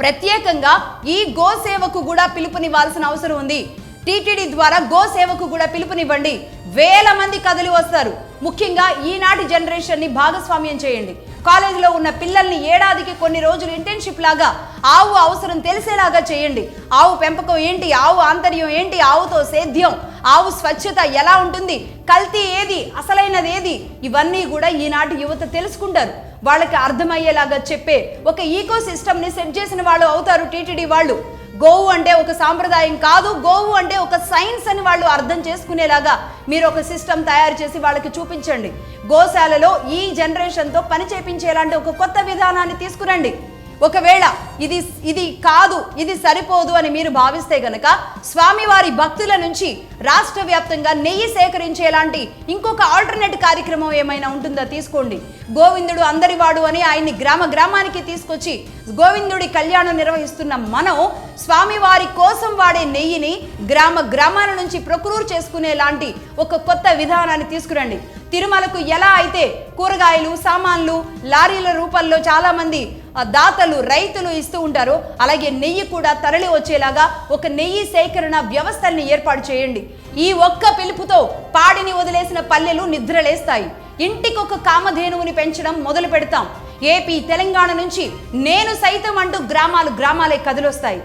ప్రత్యేకంగా ఈ గోసేవకు కూడా పిలుపునివ్వాల్సిన అవసరం ఉంది. టీటీడీ ద్వారా గోసేవకు కూడా పిలుపునివ్వండి. వేల మంది కదిలి వస్తారు. ముఖ్యంగా ఈనాటి జనరేషన్ ని భాగస్వామ్యం చేయండి. కాలేజీలో ఉన్న పిల్లల్ని ఏడాదికి కొన్ని రోజులు ఇంటర్న్షిప్ లాగా ఆవు అవసరం తెలిసేలాగా చేయండి. ఆవు పెంపకం ఏంటి, ఆవు ఆంతర్యం ఏంటి, ఆవుతో సేద్యం, ఆవు స్వచ్ఛత ఎలా ఉంటుంది, కల్తీ ఏది, అసలైనది ఏది, ఇవన్నీ కూడా ఈనాటి యువత తెలుసుకుంటారు. వాళ్ళకి అర్థమయ్యేలాగా చెప్పే ఒక ఈకో సిస్టమ్ ని సెట్ చేసిన వాళ్ళు అవుతారు టీటీడీ వాళ్ళు. గోవు అంటే ఒక సాంప్రదాయం కాదు, గోవు అంటే ఒక సైన్స్ అని వాళ్ళు అర్థం చేసుకునేలాగా మీరు ఒక సిస్టమ్ తయారు చేసి వాళ్ళకి చూపించండి. గోశాలలో ఈ జనరేషన్తో పని చేపించేలాంటి ఒక కొత్త విధానాన్ని తీసుకురండి. ఒకవేళ ఇది కాదు, ఇది సరిపోదు అని మీరు భావిస్తే గనక స్వామివారి భక్తుల నుంచి రాష్ట్ర వ్యాప్తంగా నెయ్యి సేకరించేలాంటి ఇంకొక ఆల్టర్నేట్ కార్యక్రమం ఏమైనా ఉంటుందో తీసుకోండి. గోవిందుడు అందరివాడు అని ఆయన్ని గ్రామానికి తీసుకొచ్చి గోవిందుడి కళ్యాణం నిర్వహిస్తున్న మనం స్వామివారి కోసం వాడే నెయ్యిని గ్రామాల నుంచి ప్రొక్యూర్ చేసుకునేలాంటి ఒక కొత్త విధానాన్ని తీసుకురండి. తిరుమలకు ఎలా అయితే కూరగాయలు, సామాన్లు లారీల రూపంలో చాలా మంది దాతలు, రైతులు ఇస్తూ ఉంటారో, అలాగే నెయ్యి కూడా తరలి వచ్చేలాగా ఒక నెయ్యి సేకరణ వ్యవస్థల్ని ఏర్పాటు చేయండి. ఈ ఒక్క పిలుపుతో పాడిని వదిలేసిన పల్లెలు నిద్రలేస్తాయి. ఇంటికొక కామధేనువుని పెంచడం మొదలు పెడతాం. ఏపీ, తెలంగాణ నుంచి నేను సైతం అంటూ గ్రామాలే కదిలొస్తాయి.